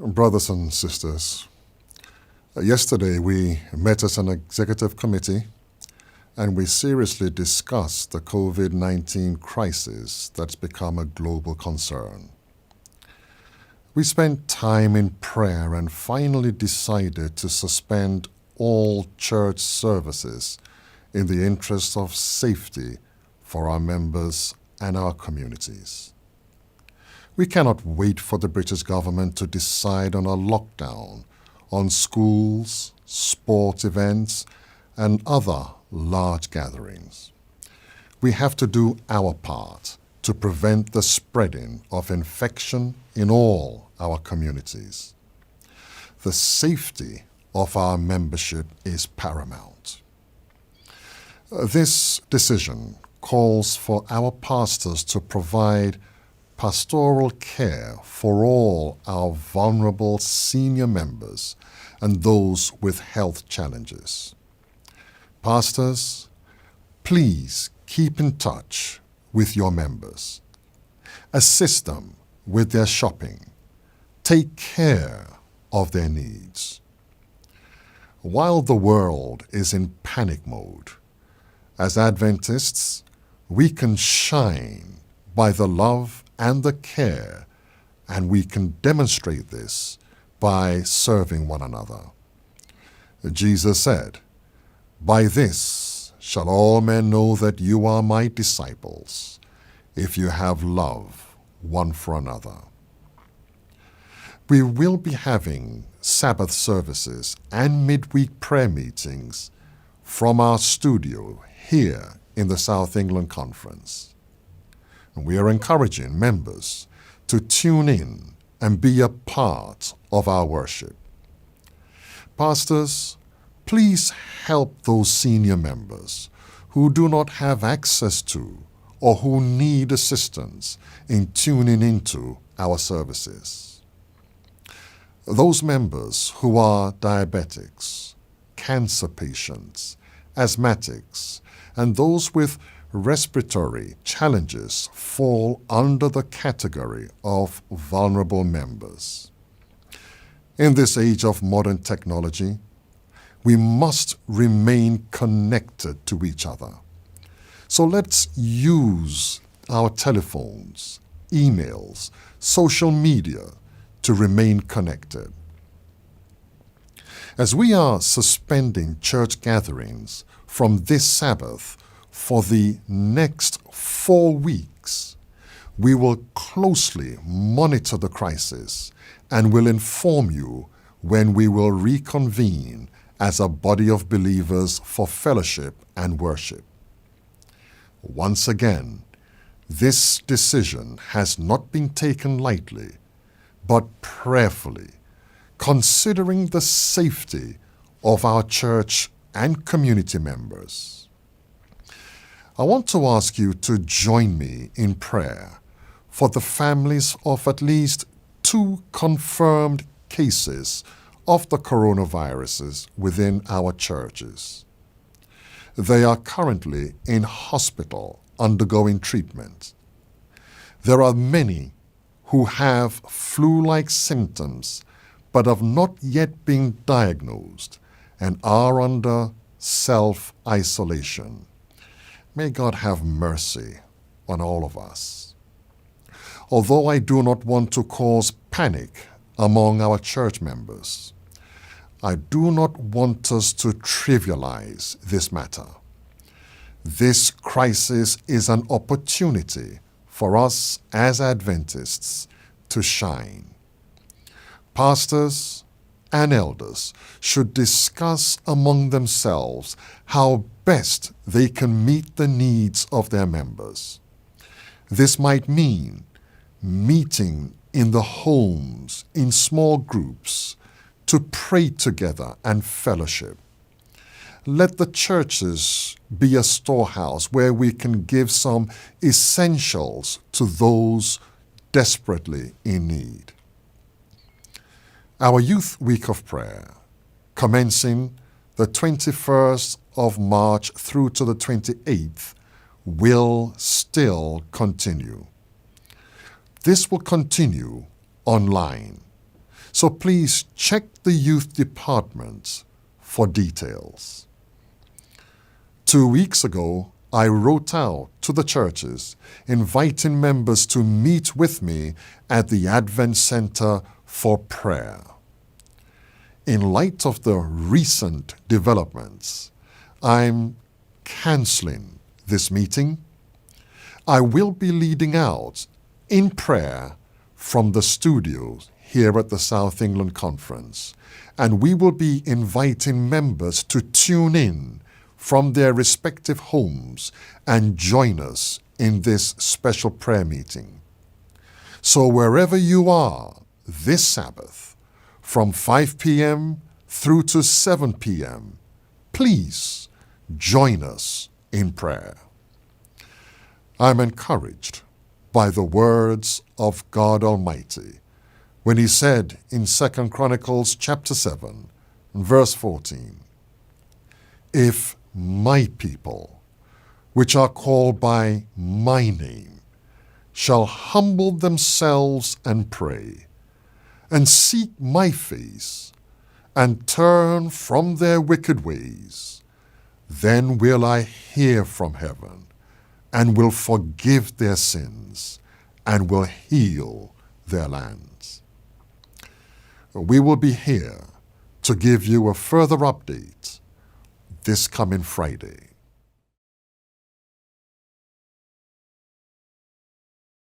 Brothers and sisters, yesterday we met as an executive committee and we seriously discussed the Covid-19 crisis that's become a global concern. We spent time in prayer and finally decided to suspend all church services in the interest of safety for our members and our communities. We cannot wait for the British government to decide on a lockdown on schools, sport events, and other large gatherings. We have to do our part to prevent the spreading of infection in all our communities. The safety of our membership is paramount. This decision calls for our pastors to provide pastoral care for all our vulnerable senior members and those with health challenges. Pastors, please keep in touch with your members. Assist them with their shopping. Take care of their needs. While the world is in panic mode, as Adventists, we can shine by the love and the care, and we can demonstrate this by serving one another. Jesus said, "By this shall all men know that you are my disciples, if you have love one for another." We will be having Sabbath services and midweek prayer meetings from our studio here in the South England Conference. We are encouraging members to tune in and be a part of our worship. Pastors, please help those senior members who do not have access to or who need assistance in tuning into our services. Those members who are diabetics, cancer patients, asthmatics, and those with respiratory challenges fall under the category of vulnerable members. In this age of modern technology, we must remain connected to each other. So let's use our telephones, emails, social media to remain connected. As we are suspending church gatherings from this Sabbath for the next 4 weeks, we will closely monitor the crisis and will inform you when we will reconvene as a body of believers for fellowship and worship. Once again, this decision has not been taken lightly, but prayerfully, considering the safety of our church and community members. I want to ask you to join me in prayer for the families of at least 2 confirmed cases of the coronaviruses within our churches. They are currently in hospital undergoing treatment. There are many who have flu-like symptoms but have not yet been diagnosed and are under self-isolation. May God have mercy on all of us. Although I do not want to cause panic among our church members, I do not want us to trivialize this matter. This crisis is an opportunity for us as Adventists to shine. Pastors and elders should discuss among themselves how best they can meet the needs of their members. This might mean meeting in the homes in small groups to pray together and fellowship. Let the churches be a storehouse where we can give some essentials to those desperately in need. Our Youth Week of Prayer, commencing the 21st of March through to the 28th, will still continue. This will continue online. So please check the youth department for details. 2 weeks ago, I wrote out to the churches inviting members to meet with me at the Advent Center for prayer. In light of the recent developments, I'm canceling this meeting. I will be leading out in prayer from the studios here at the South England Conference, and we will be inviting members to tune in from their respective homes and join us in this special prayer meeting. So wherever you are this Sabbath, from 5 p.m. through to 7 p.m., please join us in prayer. I'm encouraged by the words of God Almighty when he said in 2 Chronicles chapter 7, verse 14, "If my people, which are called by my name, shall humble themselves and pray, and seek my face, and turn from their wicked ways, then will I hear from heaven, and will forgive their sins, and will heal their lands." We will be here to give you a further update this coming Friday.